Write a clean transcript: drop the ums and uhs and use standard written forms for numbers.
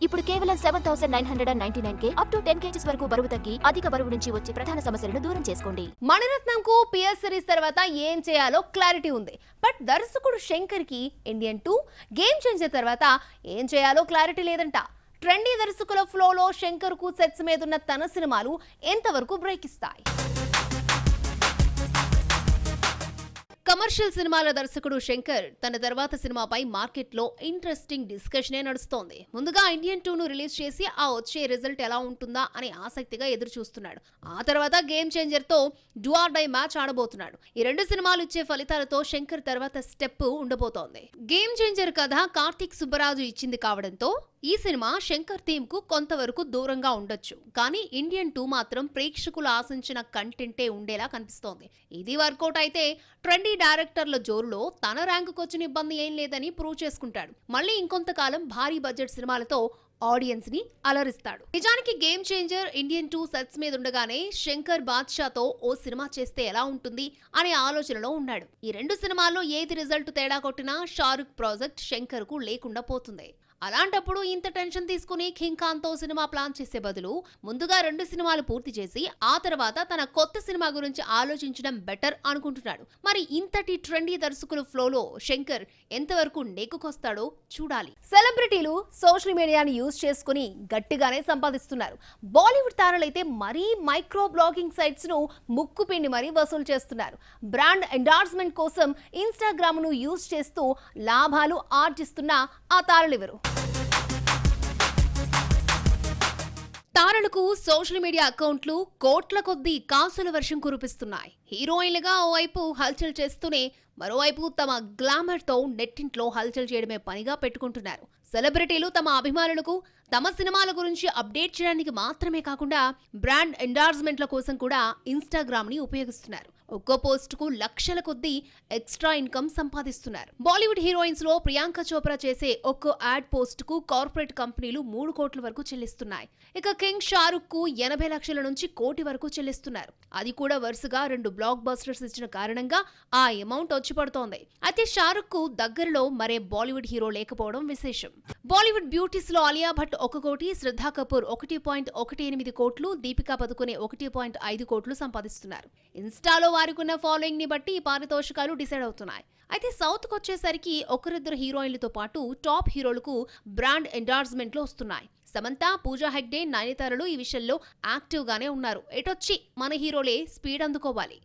ఇప్పుడు కేవలం 7,999 up to 10 kgs వరకు బరువు తగ్గి అధిక బరువు నుంచి వచ్చే ప్రధాన సమస్యలను దూరం చేసుకోండి. మణిరత్నంకు పిఎస్ సిరీస్ తర్వాత ఏం చేయాలో క్లారిటీ ఉంది. బట్ దర్శకుడు శంకర్ కి ఇండియన్ 2 గేమ్ చేంజర్ తర్వాత ఏం చేయాలో క్లారిటీ లేదంట. ట్రెండీ దర్శకుల ఫ్లోలో శంకర్ కు సెట్స్ మీదున్న తన సినిమాలు ఎంతవరకు బ్రేక్ ఇస్తాయి? కమర్షియల్ సినిమాల దర్శకుడు శంకర్ తన తర్వాత సినిమాపై మార్కెట్లో ఇంట్రెస్టింగ్ డిస్కషనే నడుస్తోంది. ముందుగా ఇండియన్ 2 ను రిలీజ్ చేసి ఆ వచ్చే రిజల్ట్ ఎలా ఉంటుందా అని ఆసక్తిగా ఎదురు చూస్తున్నాడు. ఆ తర్వాత గేమ్ చేంజర్ తో డూ ఆర్ డై మ్యాచ్ ఆడబోతున్నాడు. ఈ రెండు సినిమాలు ఇచ్చే ఫలితాలతో శంకర్ తర్వాత స్టెప్ ఉండబోతోంది. గేమ్ చేంజర్ కథ కార్తీక్ సుబ్బరాజు ఇచ్చింది కావడంతో ఈ సినిమా శంకర్ థీమ్ కు కొంతవరకు దూరంగా ఉండొచ్చు. కానీ ఇండియన్ 2 మాత్రం ప్రేక్షకులు ఆశించిన కంటెంటే ఉండేలా కనిపిస్తోంది. ఇది వర్కౌట్ అయితే ట్రెండీ డైరెక్టర్ల జోరులో తన ర్యాంకుకు వచ్చిన ఇబ్బంది ఏం లేదని ప్రూవ్ చేసుకుంటాడు. మళ్ళీ ఇంకొంతకాలం భారీ బడ్జెట్ సినిమాలతో ఆడియన్స్ ని అలరిస్తాడు. నిజానికి గేమ్ చేంజర్ ఇండియన్ 2 సెట్స్ మీద ఉండగానే శంకర్ బాద్షాతో ఓ సినిమా చేస్తే ఎలా ఉంటుంది అనే ఆలోచనలో ఉన్నాడు. ఈ రెండు సినిమాల్లో ఏది రిజల్ట్ తేడా కొట్టినా షారుఖ్ ప్రాజెక్ట్ శంకర్ కు లేకుండా పోతుంది. అలాంటప్పుడు ఇంత టెన్షన్ తీసుకుని కింగ్ ఖాన్ తో సినిమా ప్లాన్ చేసే బదులు ముందుగా రెండు సినిమాలు పూర్తి చేసి ఆ తర్వాత తన కొత్త సినిమా గురించి ఆలోచించడం బెటర్ అనుకుంటున్నాడు. మరి ఇంతటి ట్రెండీ దర్శకుల ఫ్లోలో శంకర్ ఎంతవరకు నెక్కుకొస్తాడో చూడాలి. సెలబ్రిటీలు సోషల్ మీడియాని యూజ్ చేసుకుని గట్టిగానే సంపాదిస్తున్నారు. బాలీవుడ్ తారలైతే మరీ మైక్రో బ్లాగింగ్ సైట్స్ ను ముక్కుపిండి మరీ వసూలు చేస్తున్నారు. బ్రాండ్ ఎండార్స్మెంట్ కోసం ఇన్స్టాగ్రామ్ ను యూజ్ చేస్తూ లాభాలు ఆర్జిస్తున్న ఆ తారలివరు? తారలకు సోషల్ మీడియా అకౌంట్లు కోట్ల కొద్దీ కాసుల వర్షం కురిపిస్తున్నాయి. హీరోయిన్లుగా ఓవైపు హల్చల్ చేస్తూనే మరోవైపు తమ గ్లామర్ తో నెట్టింట్లో హల్చల్ చేయడమే పనిగా పెట్టుకుంటున్నారు. సెలబ్రిటీలు తమ అభిమానులకు తమ సినిమాల గురించి అప్డేట్ చేయడానికి మాత్రమే కాకుండా బ్రాండ్ ఎండార్స్మెంట్ల కోసం కూడా ఇన్స్టాగ్రామ్ ని ఉపయోగిస్తున్నారు. ఒక్కో పోస్ట్ కు లక్షల కొద్దీ ఎక్స్ట్రా ఇన్కమ్ సంపాదిస్తున్నారు. బాలీవుడ్ హీరోయిన్స్ లో ప్రియాంక చోప్రా చేసే ఒక్కో యాడ్ పోస్ట్ కు కార్పొరేట్ కంపెనీలు 3 కోట్ల వరకు చెల్లిస్తున్నాయి. ఇక కింగ్ షారుఖ్ కు 80 లక్షల నుంచి 1 కోటి వరకు చెల్లిస్తున్నారు. అది కూడా వరుసగా 2 బ్లాక్ బస్టర్స్ ఇచ్చిన కారణంగా ఆ అమౌంట్ వచ్చి పడుతోంది. అయితే షారుఖ్ కు దగ్గరలో మరే బాలీవుడ్ హీరో లేకపోవడం విశేషం. బాలీవుడ్ బ్యూటీస్ లో అలియా భట్ 1 కోటి, శ్రద్ధా కపూర్ 1.18 కోట్లు, దీపికా పదుకొనే 1.5 కోట్లు సంపాదిస్తున్నారు. ఇన్స్టాలో వారికున్న ఫాలోయింగ్ ని బట్టి పారితోషికాలు డిసైడ్ అవుతున్నాయి. అయితే సౌత్ కు వచ్చేసరికి ఒకరిద్దరు హీరోయిన్లతో పాటు టాప్ హీరోలకు బ్రాండ్ ఎండార్స్మెంట్లు వస్తున్నాయి. సమంత, పూజా హెగ్డే, నయనతారలు ఈ విషయంలో యాక్టివ్ గానే ఉన్నారు. ఎటొచ్చి మన హీరోలే స్పీడ్ అందుకోవాలి.